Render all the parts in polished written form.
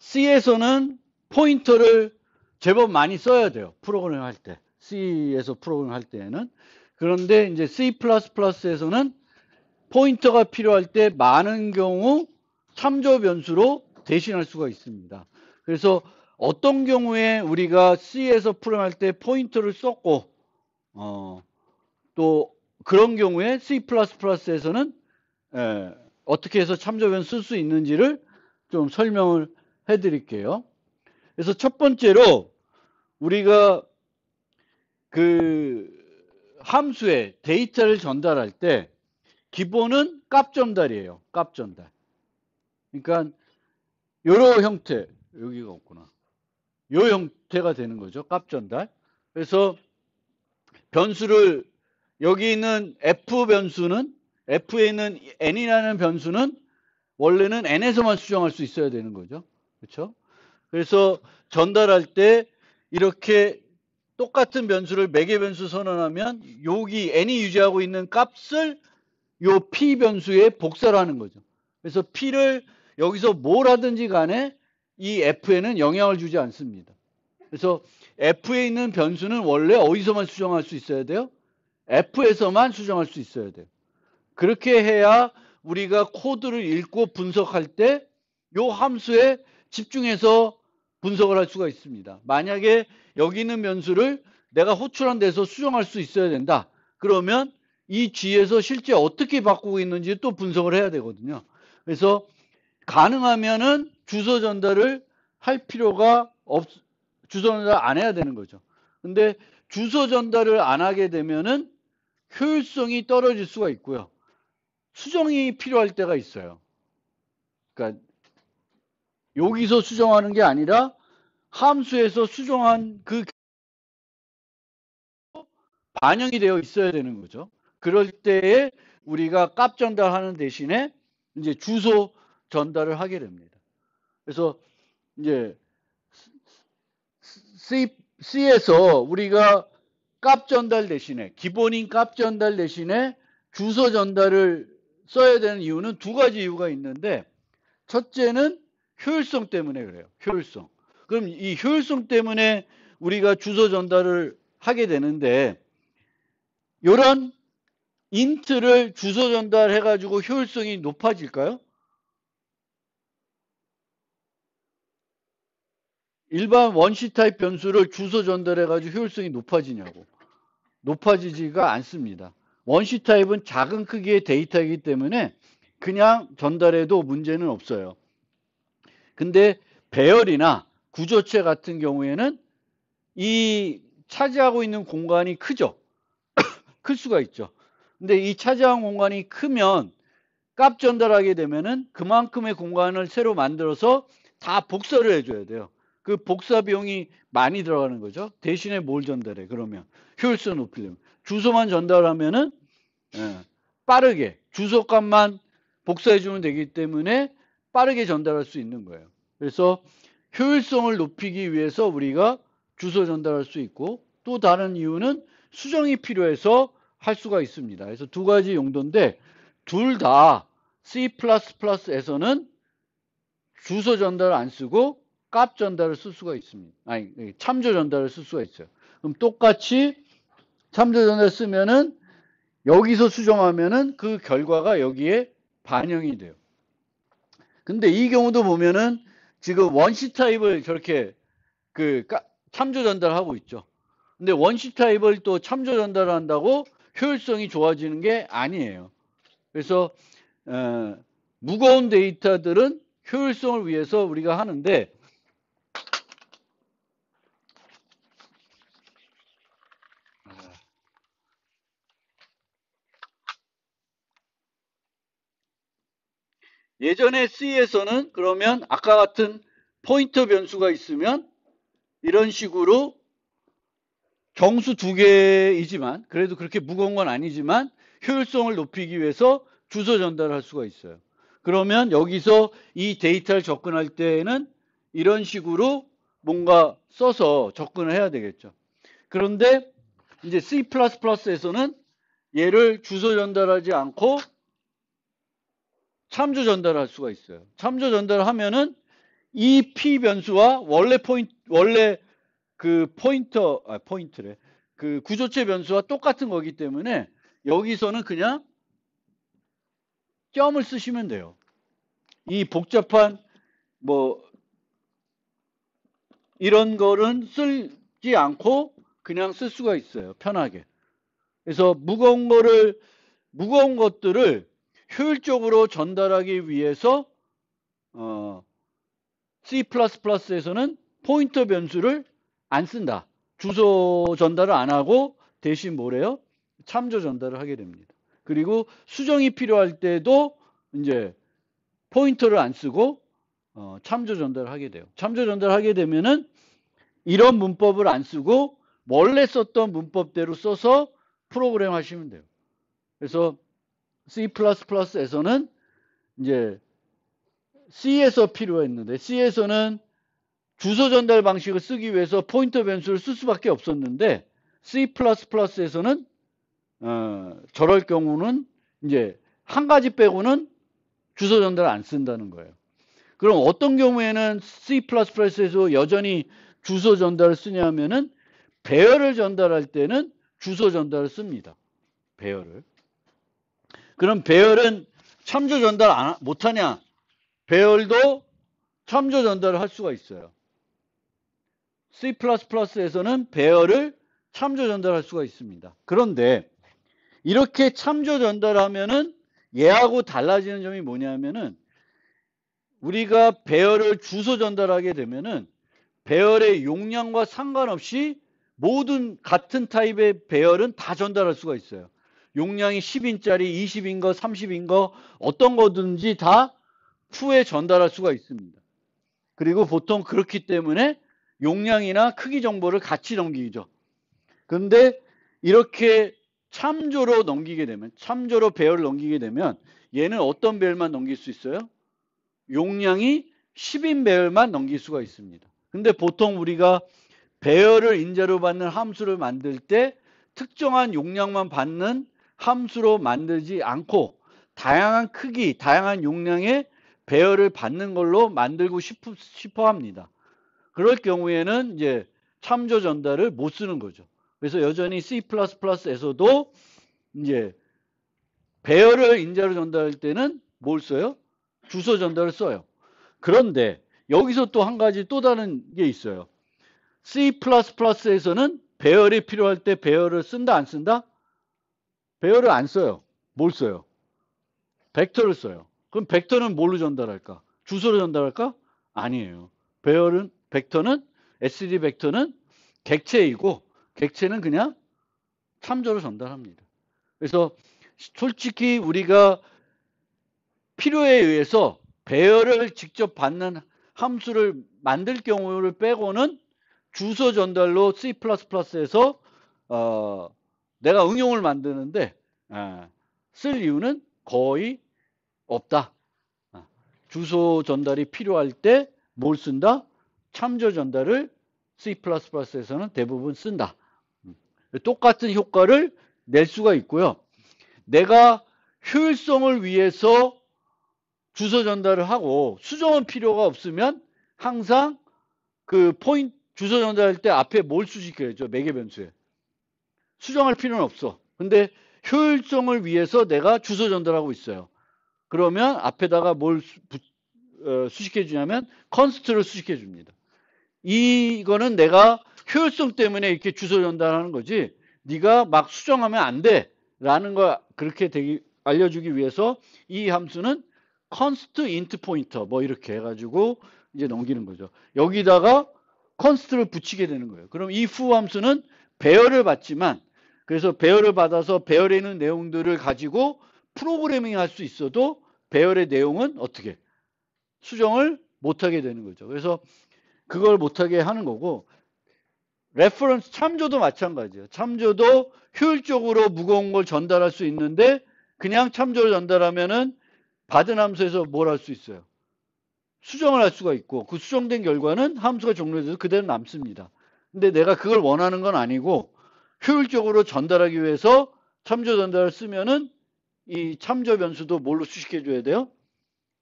C에서는 포인터를 제법 많이 써야 돼요. 프로그램 할 때. C에서 프로그램 할 때에는. 그런데 이제 C++에서는 포인터가 필요할 때 많은 경우 참조 변수로 대신할 수가 있습니다. 그래서 어떤 경우에 우리가 C에서 프로그램할 때 포인터를 썼고, 또 그런 경우에 C++에서는 어떻게 해서 참조 변수 쓸 수 있는지를 좀 설명을 해 드릴게요. 그래서 첫 번째로 우리가 그 함수에 데이터를 전달할 때 기본은 값 전달이에요. 값 전달. 그러니까 여러 형태, 여기가 없구나. 요 형태가 되는 거죠. 값 전달. 그래서 변수를 여기 있는 f 변수는 f에 있는 n이라는 변수는 원래는 n에서만 수정할 수 있어야 되는 거죠. 그렇죠? 그래서 전달할 때 이렇게 똑같은 변수를 매개 변수 선언하면 여기 n이 유지하고 있는 값을 요 p 변수에 복사를 하는 거죠. 그래서 p를 여기서 뭘 하든지 간에 이 f에는 영향을 주지 않습니다. 그래서 f에 있는 변수는 원래 어디서만 수정할 수 있어야 돼요? f에서만 수정할 수 있어야 돼요. 그렇게 해야 우리가 코드를 읽고 분석할 때 요 함수에 집중해서 분석을 할 수가 있습니다. 만약에 여기 있는 변수를 내가 호출한 데서 수정할 수 있어야 된다. 그러면 이 G에서 실제 어떻게 바꾸고 있는지 또 분석을 해야 되거든요. 그래서 가능하면은 주소 전달을 할 필요가 주소 전달 안 해야 되는 거죠. 근데 주소 전달을 안 하게 되면은 효율성이 떨어질 수가 있고요. 수정이 필요할 때가 있어요. 그러니까 여기서 수정하는 게 아니라 함수에서 수정한 그 반영이 되어 있어야 되는 거죠. 그럴 때에 우리가 값 전달하는 대신에 이제 주소 전달을 하게 됩니다. 그래서 이제 C에서 우리가 값 전달 대신에 기본인 값 전달 대신에 주소 전달을 써야 되는 이유는 두 가지 이유가 있는데 첫째는 효율성 때문에 그래요. 효율성. 그럼 이 효율성 때문에 우리가 주소 전달을 하게 되는데 이런 인트를 주소 전달해 가지고 효율성이 높아질까요? 일반 원시 타입 변수를 주소 전달해 가지고 효율성이 높아지냐고. 높아지지가 않습니다. 원시 타입은 작은 크기의 데이터이기 때문에 그냥 전달해도 문제는 없어요. 근데 배열이나 구조체 같은 경우에는 이 차지하고 있는 공간이 크죠. 클 수가 있죠. 근데 이 차지한 공간이 크면 값 전달하게 되면은 그만큼의 공간을 새로 만들어서 다 복사를 해줘야 돼요. 그 복사 비용이 많이 들어가는 거죠. 대신에 뭘 전달해? 그러면 효율성 높이려면 주소만 전달하면은 빠르게 주소값만 복사해주면 되기 때문에 빠르게 전달할 수 있는 거예요. 그래서 효율성을 높이기 위해서 우리가 주소 전달할 수 있고 또 다른 이유는 수정이 필요해서 할 수가 있습니다. 그래서 두 가지 용도인데 둘 다 C++에서는 주소 전달을 안 쓰고 값 전달을 쓸 수가 있습니다. 아니, 참조 전달을 쓸 수가 있어요. 그럼 똑같이 참조 전달 쓰면은 여기서 수정하면은 그 결과가 여기에 반영이 돼요. 근데 이 경우도 보면은 지금 원시 타입을 저렇게 참조 전달하고 있죠. 근데 원시 타입을 또 참조 전달한다고 효율성이 좋아지는 게 아니에요. 그래서 무거운 데이터들은 효율성을 위해서 우리가 하는데 예전에 C에서는 그러면 아까 같은 포인터 변수가 있으면 이런 식으로 정수 두 개이지만 그래도 그렇게 무거운 건 아니지만 효율성을 높이기 위해서 주소 전달을 할 수가 있어요. 그러면 여기서 이 데이터를 접근할 때에는 이런 식으로 뭔가 써서 접근을 해야 되겠죠. 그런데 이제 C++에서는 얘를 주소 전달하지 않고 참조 전달할 수가 있어요. 참조 전달하면은 이 P 변수와 원래 그 포인트래. 그 구조체 변수와 똑같은 거기 때문에 여기서는 그냥 점을 쓰시면 돼요. 이 복잡한 뭐 이런 거는 쓰지 않고 그냥 쓸 수가 있어요. 편하게. 그래서 무거운 것들을 효율적으로 전달하기 위해서 C++에서는 포인터 변수를 안 쓴다. 주소 전달을 안 하고 대신 뭐래요? 참조 전달을 하게 됩니다. 그리고 수정이 필요할 때도 이제 포인터를 안 쓰고 참조 전달을 하게 돼요. 참조 전달을 하게 되면은 이런 문법을 안 쓰고 원래 썼던 문법대로 써서 프로그램 하시면 돼요. 그래서 C++에서는 이제 C에서 필요했는데 C에서는 주소 전달 방식을 쓰기 위해서 포인터 변수를 쓸 수밖에 없었는데 C++에서는 저럴 경우는 이제 한 가지 빼고는 주소 전달을 안 쓴다는 거예요. 그럼 어떤 경우에는 C++에서 여전히 주소 전달을 쓰냐면은 배열을 전달할 때는 주소 전달을 씁니다. 배열을. 그럼 배열은 참조 전달 못하냐? 배열도 참조 전달을 할 수가 있어요. C++에서는 배열을 참조 전달할 수가 있습니다. 그런데 이렇게 참조 전달하면은 얘하고 달라지는 점이 뭐냐면은 우리가 배열을 주소 전달하게 되면은 배열의 용량과 상관없이 모든 같은 타입의 배열은 다 전달할 수가 있어요. 용량이 10인짜리, 20인 거, 30인 거 어떤 거든지 다 후에 전달할 수가 있습니다. 그리고 보통 그렇기 때문에 용량이나 크기 정보를 같이 넘기죠. 그런데 이렇게 참조로 넘기게 되면, 참조로 배열을 넘기게 되면 얘는 어떤 배열만 넘길 수 있어요? 용량이 10인 배열만 넘길 수가 있습니다. 근데 보통 우리가 배열을 인자로 받는 함수를 만들 때 특정한 용량만 받는 함수로 만들지 않고 다양한 크기, 다양한 용량의 배열을 받는 걸로 만들고 싶어 합니다. 그럴 경우에는 이제 참조 전달을 못 쓰는 거죠. 그래서 여전히 C++에서도 이제 배열을 인자로 전달할 때는 뭘 써요? 주소 전달을 써요. 그런데 여기서 또 한 가지 또 다른 게 있어요. C++에서는 배열이 필요할 때 배열을 쓴다 안 쓴다? 배열을 안 써요. 뭘 써요? 벡터를 써요. 그럼 벡터는 뭘로 전달할까? 주소로 전달할까? 아니에요. 벡터는 SD 벡터는 객체이고 객체는 그냥 참조로 전달합니다. 그래서 솔직히 우리가 필요에 의해서 배열을 직접 받는 함수를 만들 경우를 빼고는 주소 전달로 C++에서 내가 응용을 만드는데 쓸 이유는 거의 없다. 주소 전달이 필요할 때 뭘 쓴다? 참조 전달을 C++에서는 대부분 쓴다. 똑같은 효과를 낼 수가 있고요. 내가 효율성을 위해서 주소 전달을 하고 수정은 필요가 없으면 항상 그 주소 전달할 때 앞에 뭘 수식해야죠? 매개 변수에. 수정할 필요는 없어. 근데 효율성을 위해서 내가 주소 전달하고 있어요. 그러면 앞에다가 뭘 수식해 주냐면 const를 수식해 줍니다. 이거는 내가 효율성 때문에 이렇게 주소 전달하는 거지 네가 막 수정하면 안 돼 라는 거 그렇게 알려주기 위해서 이 함수는 const int pointer 뭐 이렇게 해가지고 이제 넘기는 거죠. 여기다가 const를 붙이게 되는 거예요. 그럼 이 foo 함수는 배열을 받지만 그래서 배열을 받아서 배열에 있는 내용들을 가지고 프로그래밍 할 수 있어도 배열의 내용은 어떻게 수정을 못하게 되는 거죠. 그래서 그걸 못하게 하는 거고 레퍼런스 참조도 마찬가지예요. 참조도 효율적으로 무거운 걸 전달할 수 있는데 그냥 참조를 전달하면은 받은 함수에서 뭘 할 수 있어요? 수정을 할 수가 있고 그 수정된 결과는 함수가 종료돼서 그대로 남습니다. 근데 내가 그걸 원하는 건 아니고 효율적으로 전달하기 위해서 참조 전달을 쓰면은 이 참조 변수도 뭘로 수식해 줘야 돼요?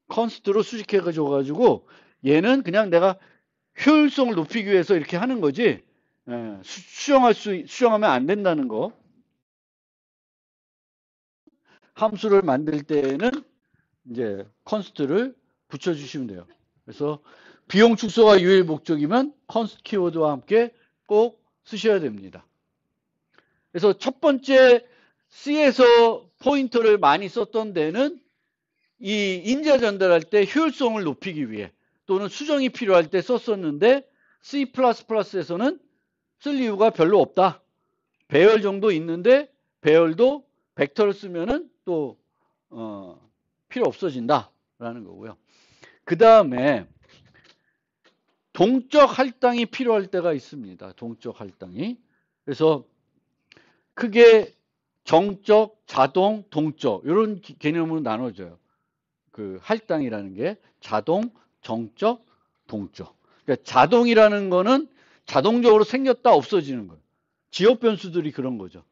컨스트로 수식해 줘가지고 얘는 그냥 내가 효율성을 높이기 위해서 이렇게 하는 거지. 수정하면 안 된다는 거. 함수를 만들 때는 이제 컨스트를 붙여주시면 돼요. 그래서 비용 축소가 유일 목적이면 컨스트 키워드와 함께 꼭 쓰셔야 됩니다. 그래서 첫 번째 C에서 포인터를 많이 썼던 데는 이 인자 전달할 때 효율성을 높이기 위해 또는 수정이 필요할 때 썼었는데 C++에서는 쓸 이유가 별로 없다. 배열 정도 있는데 배열도 벡터를 쓰면은 또 필요 없어진다라는 거고요. 그 다음에 동적 할당이 필요할 때가 있습니다. 동적 할당이. 그래서 크게 정적, 자동, 동적 이런 개념으로 나눠져요. 그 할당이라는 게 자동, 정적, 동적. 그러니까 자동이라는 거는 자동적으로 생겼다 없어지는 거예요. 지역 변수들이 그런 거죠.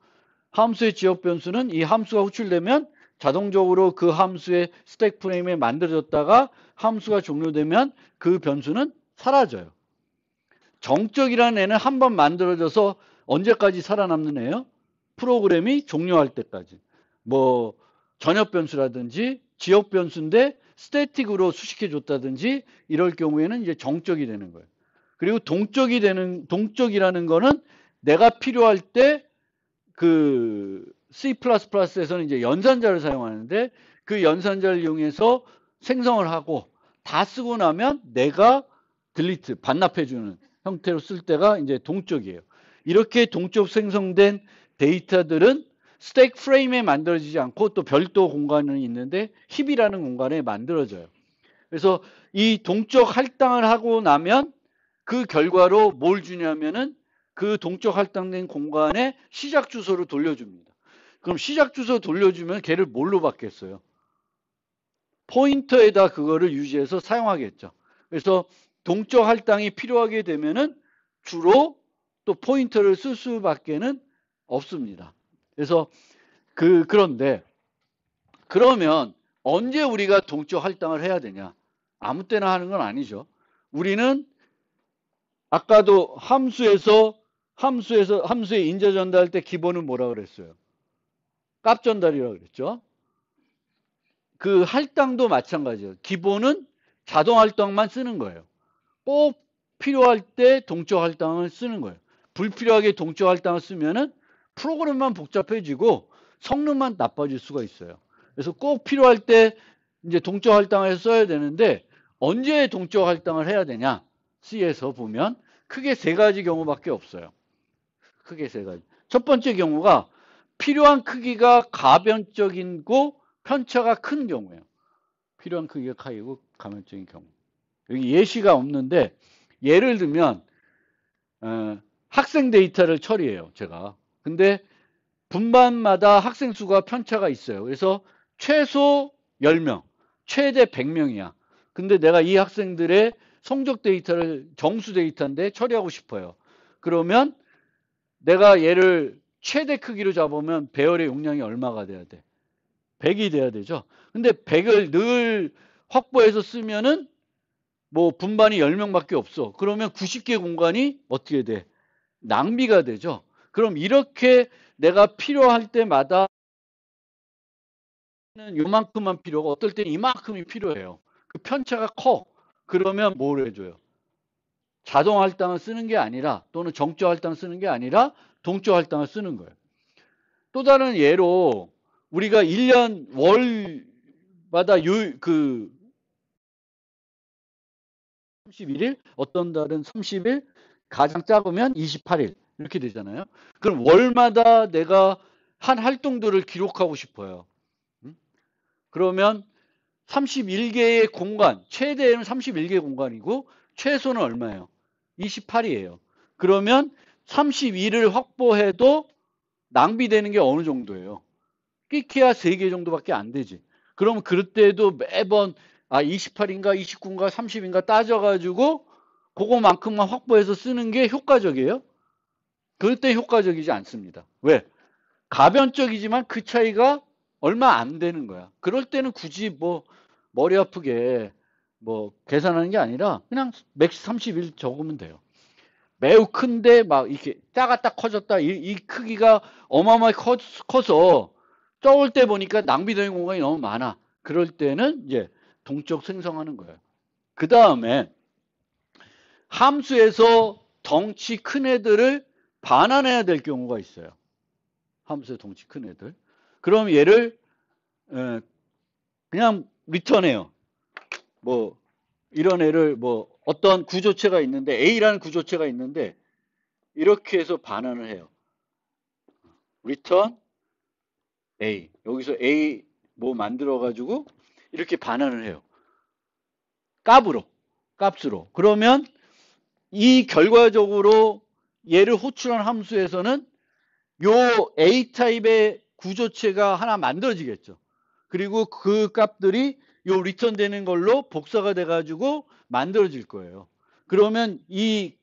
함수의 지역 변수는 이 함수가 호출되면 자동적으로 그 함수의 스택 프레임에 만들어졌다가 함수가 종료되면 그 변수는 사라져요. 정적이라는 애는 한번 만들어져서 언제까지 살아남는 애예요? 프로그램이 종료할 때까지. 뭐 전역 변수라든지 지역 변수인데 스태틱으로 수식해 줬다든지 이럴 경우에는 이제 정적이 되는 거예요. 그리고 동적이라는 거는 내가 필요할 때 그 C++에서는 이제 연산자를 사용하는데 그 연산자를 이용해서 생성을 하고 다 쓰고 나면 내가 딜리트 반납해주는 형태로 쓸 때가 이제 동적이에요. 이렇게 동적 생성된 데이터들은 스택 프레임에 만들어지지 않고 또 별도 공간은 있는데 힙이라는 공간에 만들어져요. 그래서 이 동적 할당을 하고 나면 그 결과로 뭘 주냐면은 그 동적 할당된 공간에 시작 주소를 돌려줍니다. 그럼 시작 주소 돌려주면 걔를 뭘로 받겠어요? 포인터에다 그거를 유지해서 사용하겠죠. 그래서 동적 할당이 필요하게 되면은 주로 또 포인터를 쓸 수밖에는 없습니다. 그래서 그런데 그러면 언제 우리가 동적 할당을 해야 되냐? 아무 때나 하는 건 아니죠. 우리는 아까도 함수의 인자 전달할 때 기본은 뭐라 그랬어요? 값 전달이라고 그랬죠. 그 할당도 마찬가지예요. 기본은 자동 할당만 쓰는 거예요. 꼭 필요할 때 동적 할당을 쓰는 거예요. 불필요하게 동적 할당을 쓰면은 프로그램만 복잡해지고 성능만 나빠질 수가 있어요. 그래서 꼭 필요할 때 이제 동적 할당을 써야 되는데 언제 동적 할당을 해야 되냐? C에서 보면 크게 세 가지 경우밖에 없어요. 크게 세 가지. 첫 번째 경우가 필요한 크기가 가변적이고 편차가 큰 경우예요. 필요한 크기가 크고 가변적인 경우. 여기 예시가 없는데 예를 들면 학생 데이터를 처리해요. 제가. 근데 분반마다 학생 수가 편차가 있어요. 그래서 최소 10명, 최대 100명이야. 근데 내가 이 학생들의 성적 데이터를 정수 데이터인데 처리하고 싶어요. 그러면 내가 얘를 최대 크기로 잡으면 배열의 용량이 얼마가 돼야 돼? 100이 돼야 되죠. 근데 100을 늘 확보해서 쓰면은 뭐 분반이 10명밖에 없어. 그러면 90개 공간이 어떻게 돼? 낭비가 되죠. 그럼 이렇게 내가 필요할 때마다 요만큼만 필요하고 어떨 때는 이만큼이 필요해요. 그 편차가 커. 그러면 뭘 해줘요? 자동 할당을 쓰는 게 아니라 또는 정적 할당 쓰는 게 아니라 동적 할당을 쓰는 거예요. 또 다른 예로 우리가 1년 월마다 31일, 어떤 달은 30일, 가장 작으면 28일 이렇게 되잖아요. 그럼 월마다 내가 한 활동들을 기록하고 싶어요. 그러면 31개의 공간, 최대는 31개 공간이고 최소는 얼마예요? 28이에요. 그러면 32를 확보해도 낭비되는 게 어느 정도예요? 끼케야 3개 정도밖에 안 되지. 그러면 그때도 매번 28인가 29인가 30인가 따져가지고 그거만큼만 확보해서 쓰는 게 효과적이에요? 그럴 때 효과적이지 않습니다. 왜? 가변적이지만 그 차이가 얼마 안 되는 거야. 그럴 때는 굳이 뭐 머리 아프게 뭐 계산하는 게 아니라 그냥 맥스 31 적으면 돼요. 매우 큰데 막 이렇게 작았다 커졌다 이 크기가 어마어마하게 커서 적을 때 보니까 낭비되는 공간이 너무 많아. 그럴 때는 이제 동적 생성하는 거예요. 그 다음에 함수에서 덩치 큰 애들을 반환해야 될 경우가 있어요. 함수의 덩치 큰 애들. 그럼 얘를 그냥 리턴해요. 뭐 이런 애를 뭐 어떤 구조체가 있는데 A라는 구조체가 있는데 이렇게 해서 반환을 해요. return A. 여기서 A 뭐 만들어 가지고 이렇게 반환을 해요. 값으로. 그러면 이 결과적으로 얘를 호출한 함수에서는 요 A 타입의 구조체가 하나 만들어지겠죠. 그리고 그 값들이 요 리턴 되는 걸로 복사가 돼 가지고 만들어질 거예요. 그러면 이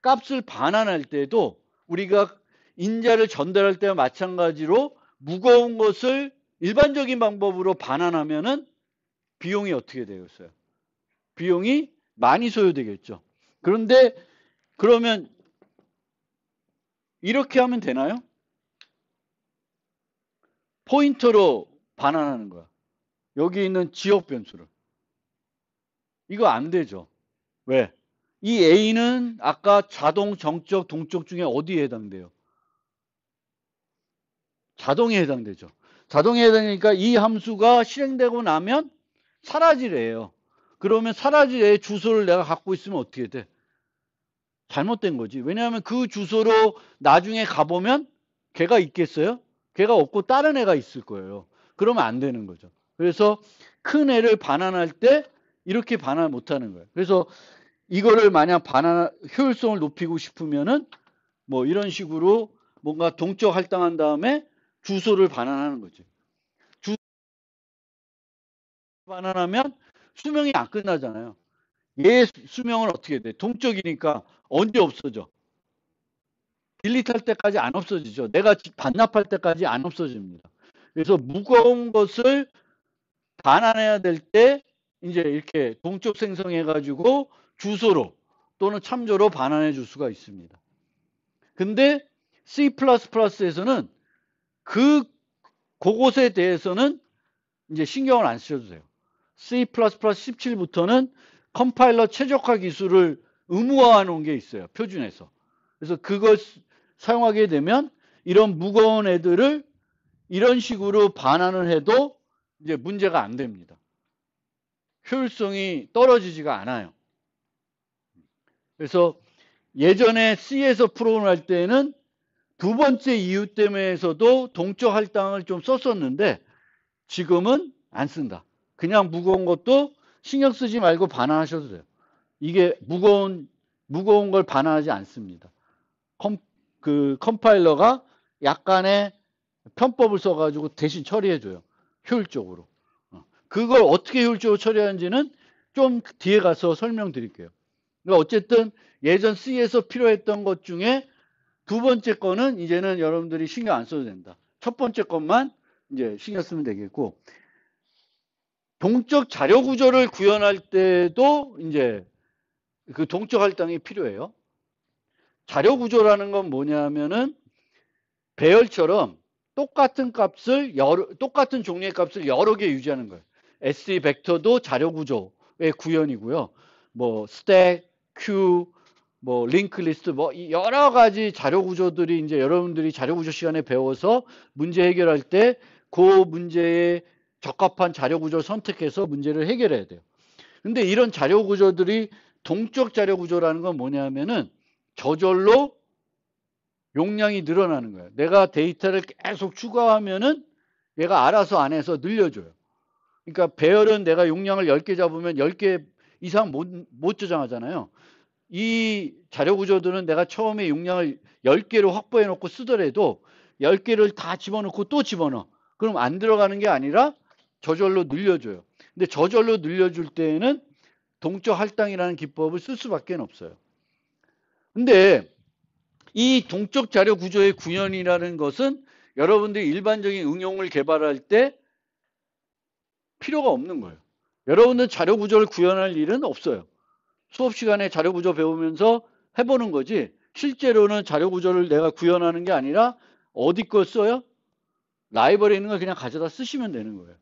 값을 반환할 때도 우리가 인자를 전달할 때와 마찬가지로 무거운 것을 일반적인 방법으로 반환하면은 비용이 어떻게 되겠어요? 비용이 많이 소요되겠죠. 그런데 그러면 이렇게 하면 되나요? 포인터로 반환하는 거야. 여기 있는 지역 변수를. 이거 안 되죠. 왜? 이 A는 아까 자동, 정적, 동적 중에 어디에 해당돼요? 자동에 해당되죠. 자동에 해당되니까 이 함수가 실행되고 나면 사라지래요. 그러면 사라질 애 주소를 내가 갖고 있으면 어떻게 돼? 잘못된 거지. 왜냐하면 그 주소로 나중에 가보면 걔가 있겠어요? 걔가 없고 다른 애가 있을 거예요. 그러면 안 되는 거죠. 그래서 큰 애를 반환할 때 이렇게 반환 못 하는 거예요. 그래서 이거를 만약 효율성을 높이고 싶으면은 뭐 이런 식으로 뭔가 동적 할당한 다음에 주소를 반환하는 거지. 주소 반환하면 수명이 안 끝나잖아요. 얘 수명은 어떻게 돼? 동적이니까 언제 없어져? 딜리트할 때까지 안 없어지죠. 내가 반납할 때까지 안 없어집니다. 그래서 무거운 것을 반환해야 될 때 이제 이렇게 동적 생성해 가지고 주소로 또는 참조로 반환해 줄 수가 있습니다. 근데 C++에서는 그곳에 대해서는 이제 신경을 안 쓰셔도 돼요. C++ 17부터는 컴파일러 최적화 기술을 의무화해 놓은 게 있어요. 표준에서. 그래서 그걸 사용하게 되면 이런 무거운 애들을 이런 식으로 반환을 해도 이제 문제가 안 됩니다. 효율성이 떨어지지가 않아요. 그래서 예전에 C에서 프로그램 할 때는 두 번째 이유 때문에서도 동적 할당을 좀 썼었는데 지금은 안 쓴다. 그냥 무거운 것도 신경 쓰지 말고 반환하셔도 돼요. 이게 무거운 걸 반환하지 않습니다. 컴파일러가 약간의 편법을 써가지고 대신 처리해줘요. 효율적으로. 그걸 어떻게 효율적으로 처리하는지는 좀 뒤에 가서 설명드릴게요. 그러니까 어쨌든 예전 C에서 필요했던 것 중에 두 번째 거는 이제는 여러분들이 신경 안 써도 된다. 첫 번째 것만 이제 신경 쓰면 되겠고, 동적 자료 구조를 구현할 때도 이제 그 동적 할당이 필요해요. 자료 구조라는 건 뭐냐면은 배열처럼 똑같은 종류의 값을 여러 개 유지하는 거예요. SE 벡터도 자료 구조의 구현이고요. 뭐 스택, 큐, 뭐 링크 리스트, 뭐 여러 가지 자료 구조들이 이제 여러분들이 자료 구조 시간에 배워서 문제 해결할 때 그 문제에 적합한 자료 구조를 선택해서 문제를 해결해야 돼요. 근데 이런 자료 구조들이 동적 자료 구조라는 건 뭐냐면은 저절로 용량이 늘어나는 거예요. 내가 데이터를 계속 추가하면은 얘가 알아서 안에서 늘려줘요. 그러니까 배열은 내가 용량을 10개 잡으면 10개 이상 못 저장하잖아요. 이 자료 구조들은 내가 처음에 용량을 10개로 확보해 놓고 쓰더라도 10개를 다 집어넣고 또 집어넣어. 그럼 안 들어가는 게 아니라 저절로 늘려줘요. 근데 저절로 늘려줄 때에는 동적 할당이라는 기법을 쓸 수밖에 없어요. 근데 이 동적 자료 구조의 구현이라는 것은 여러분들이 일반적인 응용을 개발할 때 필요가 없는 거예요. 여러분들 자료 구조를 구현할 일은 없어요. 수업 시간에 자료 구조 배우면서 해보는 거지 실제로는 자료 구조를 내가 구현하는 게 아니라 어디 걸 써요? 라이브러리에 있는 걸 그냥 가져다 쓰시면 되는 거예요.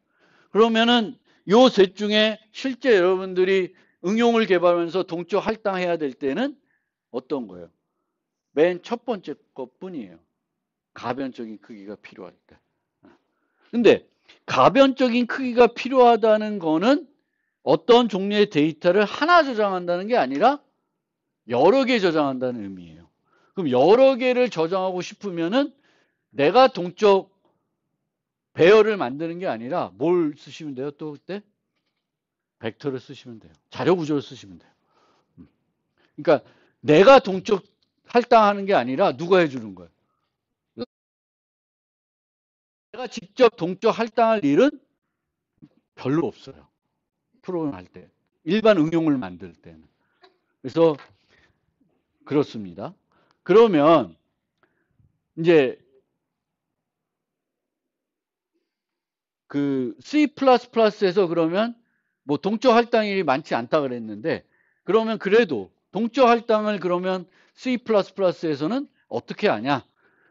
그러면은 요 셋 중에 실제 여러분들이 응용을 개발하면서 동적 할당해야 될 때는 어떤 거예요? 맨 첫 번째 것뿐이에요. 가변적인 크기가 필요할 때. 근데 가변적인 크기가 필요하다는 거는 어떤 종류의 데이터를 하나 저장한다는 게 아니라 여러 개 저장한다는 의미예요. 그럼 여러 개를 저장하고 싶으면은 내가 동적 배열을 만드는 게 아니라 뭘 쓰시면 돼요? 또 그때? 벡터를 쓰시면 돼요. 자료 구조를 쓰시면 돼요. 그러니까 내가 동적 할당하는 게 아니라 누가 해주는 거예요. 내가 직접 동적 할당할 일은 별로 없어요. 프로그램 할 때. 일반 응용을 만들 때는. 그래서 그렇습니다. 그러면 이제 그 C++에서 그러면 뭐 동적 할당이 많지 않다 그랬는데 그러면 그래도 동적 할당을 그러면 C++에서는 어떻게 하냐?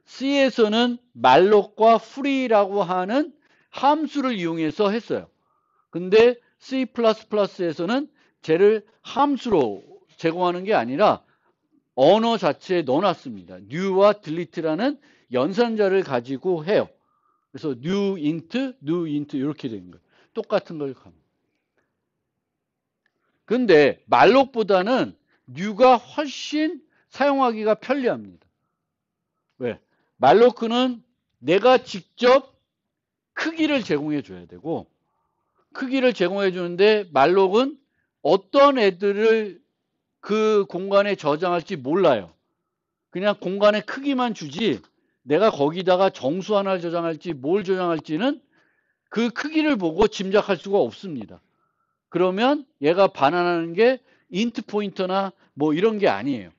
C에서는 말록과 free라고 하는 함수를 이용해서 했어요. 근데 C++에서는 쟤를 함수로 제공하는 게 아니라 언어 자체에 넣어놨습니다. new와 delete라는 연산자를 가지고 해요. 그래서 new int 이렇게 된 거예요. 똑같은 걸 가면. 근데 말록보다는 new가 훨씬 사용하기가 편리합니다. 왜? 말로크는 내가 직접 크기를 제공해 줘야 되고 크기를 제공해 주는데 말록은 어떤 애들을 그 공간에 저장할지 몰라요. 그냥 공간의 크기만 주지 내가 거기다가 정수 하나를 저장할지 뭘 저장할지는 그 크기를 보고 짐작할 수가 없습니다. 그러면 얘가 반환하는 게 인트 포인터나 뭐 이런 게 아니에요.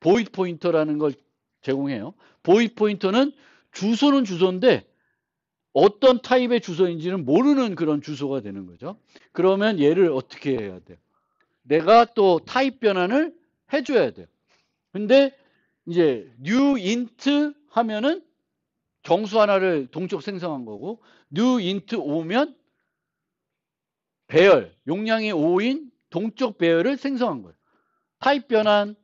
보이드 포인터라는 걸 제공해요. 보이드 포인터는 주소는 주소인데 어떤 타입의 주소인지는 모르는 그런 주소가 되는 거죠. 그러면 얘를 어떻게 해야 돼요? 내가 또 타입 변환을 해줘야 돼요. 근데 이제 new int 하면은 정수 하나를 동적 생성한 거고 new int 5면 배열, 용량이 5인 동적 배열을 생성한 거예요. 타입 변환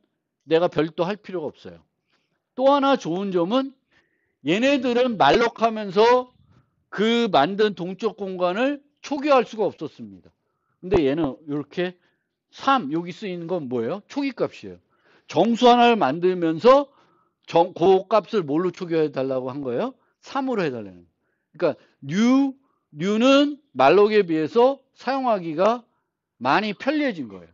내가 별도 할 필요가 없어요. 또 하나 좋은 점은 얘네들은 말록하면서 그 만든 동적 공간을 초기화할 수가 없었습니다. 근데 얘는 이렇게 3 여기 쓰이는 건 뭐예요? 초기 값이에요. 정수 하나를 만들면서 그 값을 뭘로 초기화해 달라고 한 거예요? 3으로 해달라는 거예요. 그러니까 new는 말록에 비해서 사용하기가 많이 편리해진 거예요.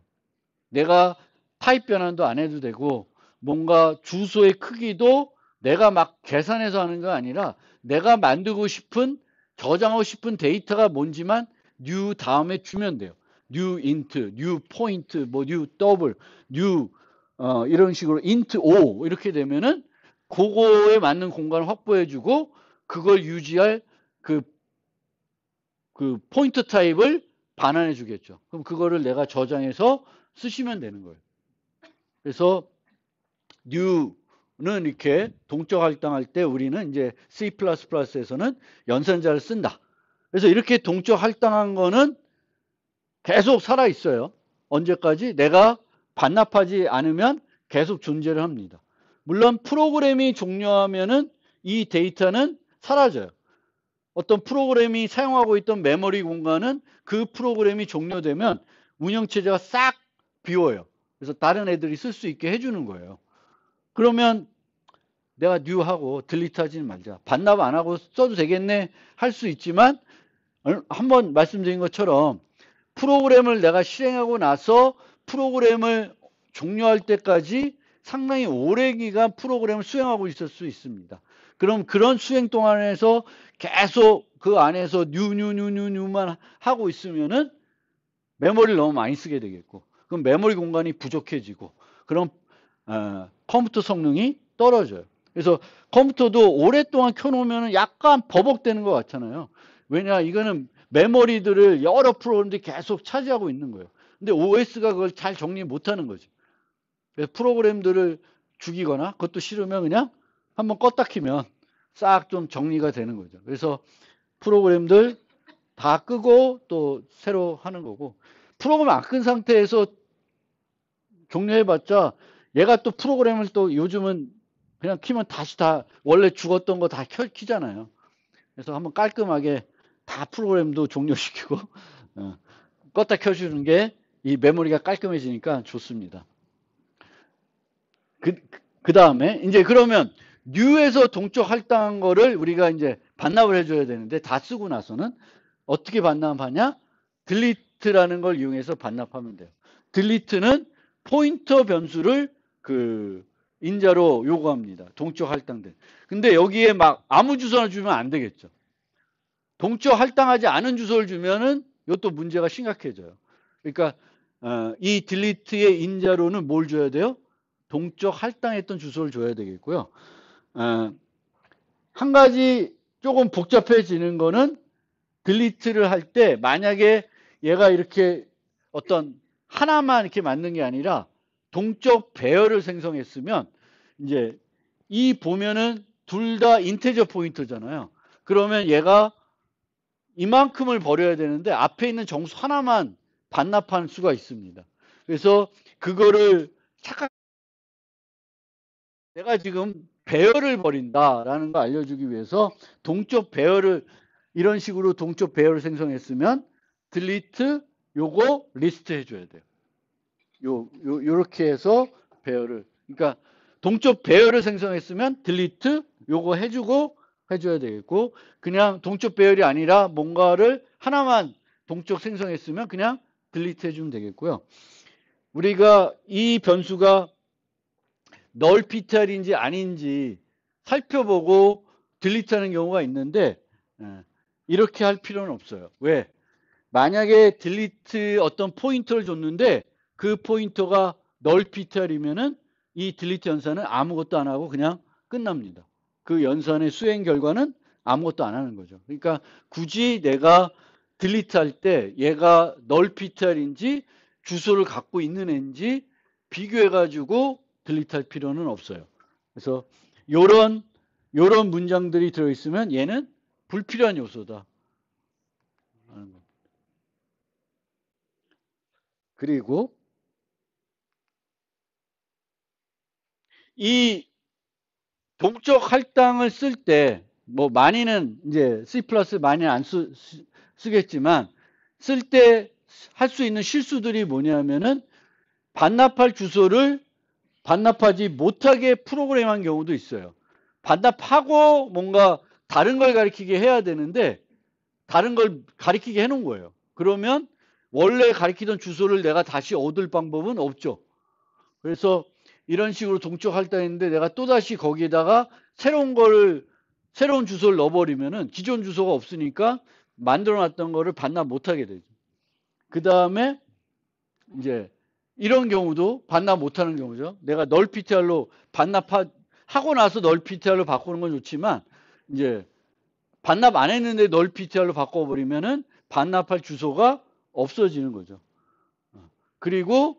내가 타입 변환도 안 해도 되고 뭔가 주소의 크기도 내가 막 계산해서 하는 거 아니라 내가 만들고 싶은 저장하고 싶은 데이터가 뭔지만 new 다음에 주면 돼요. new int, new point, 뭐 new double, new 이런 식으로 int 5 이렇게 되면은 그거에 맞는 공간을 확보해주고 그걸 유지할 그 포인터 타입을 반환해 주겠죠. 그럼 그거를 내가 저장해서 쓰시면 되는 거예요. 그래서 new는 이렇게 동적 할당할 때 우리는 이제 C++에서는 연산자를 쓴다. 그래서 이렇게 동적 할당한 거는 계속 살아 있어요. 언제까지? 내가 반납하지 않으면 계속 존재를 합니다. 물론 프로그램이 종료하면은 이 데이터는 사라져요. 어떤 프로그램이 사용하고 있던 메모리 공간은 그 프로그램이 종료되면 운영체제가 싹 비워요. 그래서 다른 애들이 쓸 수 있게 해주는 거예요. 그러면 내가 new하고 delete 하지는 말자. 반납 안 하고 써도 되겠네 할 수 있지만 한번 말씀드린 것처럼 프로그램을 내가 실행하고 나서 프로그램을 종료할 때까지 상당히 오래 기간 프로그램을 수행하고 있을 수 있습니다. 그럼 그런 수행 동안에서 계속 그 안에서 new만 하고 있으면은 메모리를 너무 많이 쓰게 되겠고 그럼 메모리 공간이 부족해지고 그럼 컴퓨터 성능이 떨어져요. 그래서 컴퓨터도 오랫동안 켜놓으면 약간 버벅대는 것 같잖아요. 왜냐 이거는 메모리들을 여러 프로그램들이 계속 차지하고 있는 거예요. 근데 OS가 그걸 잘 정리 못하는 거죠. 그래서 프로그램들을 죽이거나 그것도 싫으면 그냥 한번 껐다 키면 싹 좀 정리가 되는 거죠. 그래서 프로그램들 다 끄고 또 새로 하는 거고, 프로그램 안 끈 상태에서 종료해봤자 얘가 또 프로그램을 또 요즘은 그냥 키면 다시 다 원래 죽었던 거 다 키잖아요. 그래서 한번 깔끔하게 다 프로그램도 종료시키고 껐다 켜주는 게 이 메모리가 깔끔해지니까 좋습니다. 그 다음에 이제 그러면 뉴에서 동적 할당한 거를 우리가 이제 반납을 해줘야 되는데, 다 쓰고 나서는 어떻게 반납하냐? 딜리트라는 걸 이용해서 반납하면 돼요. 딜리트는 포인터 변수를 그 인자로 요구합니다. 동적 할당된. 근데 여기에 막 아무 주소나 주면 안 되겠죠. 동적 할당하지 않은 주소를 주면은 이것도 문제가 심각해져요. 그러니까 이 딜리트의 인자로는 뭘 줘야 돼요? 동적 할당했던 주소를 줘야 되겠고요. 한 가지 조금 복잡해지는 거는 딜리트를 할 때 만약에 얘가 이렇게 어떤 하나만 이렇게 맞는 게 아니라 동적 배열을 생성했으면 이제 이 보면은 둘 다 인테저 포인터잖아요. 그러면 얘가 이만큼을 버려야 되는데 앞에 있는 정수 하나만 반납할 수가 있습니다. 그래서 그거를 착각, 내가 지금 배열을 버린다라는 거 알려주기 위해서 동적 배열을 이런 식으로 동적 배열을 생성했으면 딜리트 요거 리스트 해줘야 돼요. 요렇게 해서 배열을, 그러니까 동적 배열을 생성했으면 딜리트 요거 해줘야 되겠고, 그냥 동적 배열이 아니라 뭔가를 하나만 동적 생성했으면 그냥 딜리트 해주면 되겠고요. 우리가 이 변수가 널 ptr인지 아닌지 살펴보고 딜리트하는 경우가 있는데 이렇게 할 필요는 없어요. 왜? 만약에 딜리트 어떤 포인터를 줬는데 그 포인터가 널 ptr이면은 이 딜리트 연산은 아무것도 안 하고 그냥 끝납니다. 그 연산의 수행 결과는 아무것도 안 하는 거죠. 그러니까 굳이 내가 딜리트 할 때 얘가 널 ptr인지 주소를 갖고 있는 애인지 비교해 가지고 딜리트 할 필요는 없어요. 그래서 요런 문장들이 들어있으면 얘는 불필요한 요소다. 그리고 이 동적 할당을 쓸 때 뭐 많이는 이제 C++ 많이 안 쓰겠지만 쓸 때 할 수 있는 실수들이 뭐냐면은 반납할 주소를 반납하지 못하게 프로그램한 경우도 있어요. 반납하고 뭔가 다른 걸 가리키게 해야 되는데 다른 걸 가리키게 해놓은 거예요. 그러면 원래 가리키던 주소를 내가 다시 얻을 방법은 없죠. 그래서 이런 식으로 동적 할당했는데 내가 또다시 거기에다가 새로운 주소를 넣어버리면은 기존 주소가 없으니까 만들어놨던 거를 반납 못하게 되죠. 그 다음에 이제 이런 경우도 반납 못하는 경우죠. 내가 널 ptr로 반납하고 나서 널 ptr로 바꾸는 건 좋지만 이제 반납 안 했는데 널 ptr로 바꿔버리면은 반납할 주소가 없어지는 거죠. 그리고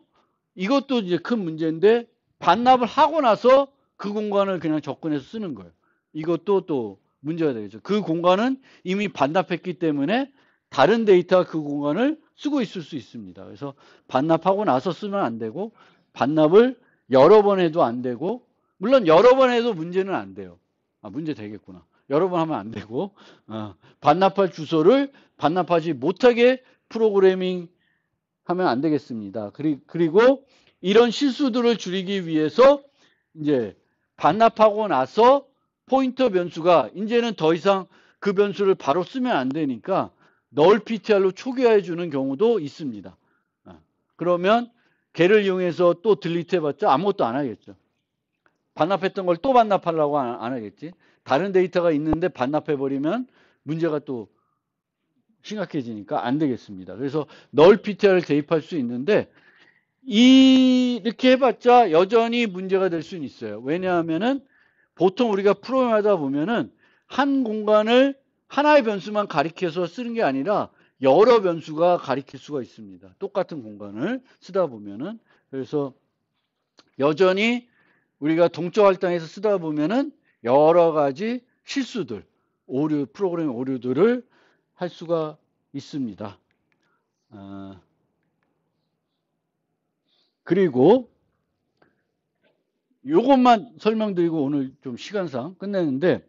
이것도 이제 큰 문제인데 반납을 하고 나서 그 공간을 그냥 접근해서 쓰는 거예요. 이것도 또 문제가 되겠죠. 그 공간은 이미 반납했기 때문에 다른 데이터가 그 공간을 쓰고 있을 수 있습니다. 그래서 반납하고 나서 쓰면 안 되고 반납을 여러 번 해도 안 되고, 물론 여러 번 해도 문제는 안 돼요. 문제 되겠구나. 여러 번 하면 안 되고 반납할 주소를 반납하지 못하게 프로그래밍 하면 안 되겠습니다. 그리고 이런 실수들을 줄이기 위해서 이제 반납하고 나서 포인터 변수가 이제는 더 이상 그 변수를 바로 쓰면 안 되니까 널 ptr로 초기화해 주는 경우도 있습니다. 그러면 걔를 이용해서 또 딜리트 해봤자 아무것도 안 하겠죠. 반납했던 걸 또 반납하려고 안 하겠지. 다른 데이터가 있는데 반납해버리면 문제가 또 심각해지니까 안 되겠습니다. 그래서 널 ptr를 대입할 수 있는데 이렇게 해봤자 여전히 문제가 될 수는 있어요. 왜냐하면은 보통 우리가 프로그램하다 보면은 한 공간을 하나의 변수만 가리켜서 쓰는 게 아니라 여러 변수가 가리킬 수가 있습니다. 똑같은 공간을 쓰다 보면은. 그래서 여전히 우리가 동적 할당에서 쓰다 보면은 여러 가지 실수들, 오류, 프로그램 오류들을 할 수가 있습니다. 그리고 요것만 설명드리고 오늘 좀 시간상 끝내는데,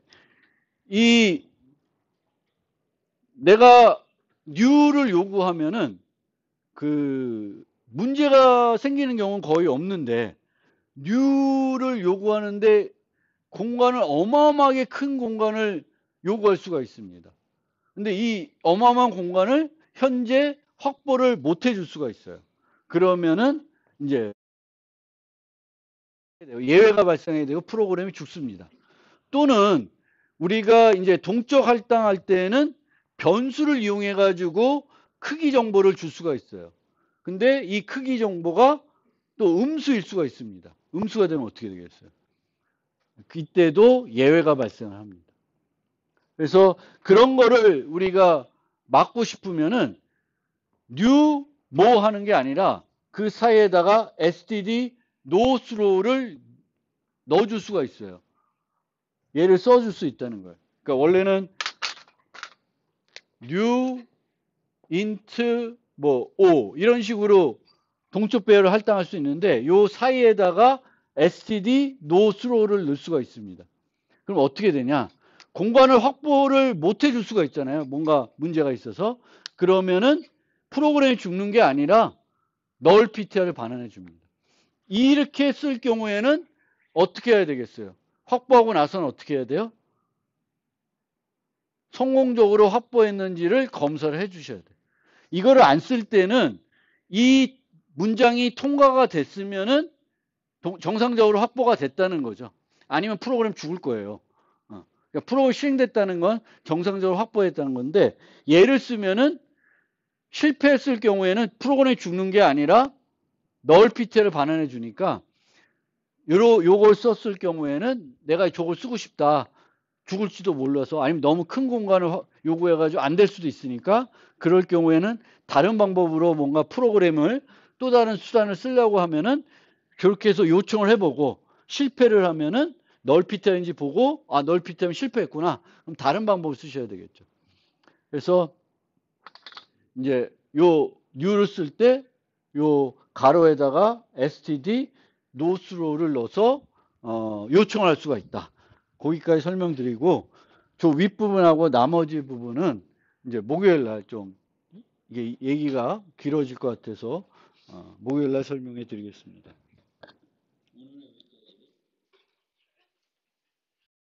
내가 new를 요구하면은 그 문제가 생기는 경우는 거의 없는데, new를 요구하는데 공간을 어마어마하게 큰 공간을 요구할 수가 있습니다. 근데 이 어마어마한 공간을 현재 확보를 못 해줄 수가 있어요. 그러면은 이제 예외가 발생하게 되고 프로그램이 죽습니다. 또는 우리가 이제 동적 할당할 때는 변수를 이용해 가지고 크기 정보를 줄 수가 있어요. 근데 이 크기 정보가 또 음수일 수가 있습니다. 음수가 되면 어떻게 되겠어요? 이때도 예외가 발생을 합니다. 그래서 그런 거를 우리가 막고 싶으면은 new 뭐 하는 게 아니라 그 사이에다가 std no throw를 넣어줄 수가 있어요. 얘를 써줄 수 있다는 거예요. 그러니까 원래는 new int 뭐 o 이런 식으로 동적 배열을 할당할 수 있는데 요 사이에다가 std no throw를 넣을 수가 있습니다. 그럼 어떻게 되냐? 공간을 확보를 못 해줄 수가 있잖아요. 뭔가 문제가 있어서. 그러면은 프로그램이 죽는 게 아니라 null ptr를 반환해 줍니다. 이렇게 쓸 경우에는 어떻게 해야 되겠어요? 확보하고 나서는 어떻게 해야 돼요? 성공적으로 확보했는지를 검사를 해 주셔야 돼요. 이거를 안 쓸 때는 이 문장이 통과가 됐으면은 정상적으로 확보가 됐다는 거죠. 아니면 프로그램 죽을 거예요. 그러니까 프로그램 실행됐다는 건 정상적으로 확보했다는 건데, 얘를 쓰면은 실패했을 경우에는 프로그램이 죽는 게 아니라 null ptr를 반환해 주니까 요걸 썼을 경우에는 내가 저걸 쓰고 싶다. 죽을지도 몰라서, 아니면 너무 큰 공간을 요구해가지고 안 될 수도 있으니까, 그럴 경우에는 다른 방법으로 뭔가 프로그램을 또 다른 수단을 쓰려고 하면은 그렇게 해서 요청을 해보고 실패를 하면은 null ptr인지 보고, 아, null ptr면 실패했구나. 그럼 다른 방법을 쓰셔야 되겠죠. 그래서 이제 요 new를 쓸 때 요 가로에다가 std no throw를 넣어서 요청을 할 수가 있다. 거기까지 설명드리고, 저 윗부분하고 나머지 부분은 이제 목요일 날 좀 이게 얘기가 길어질 것 같아서 목요일 날 설명해 드리겠습니다.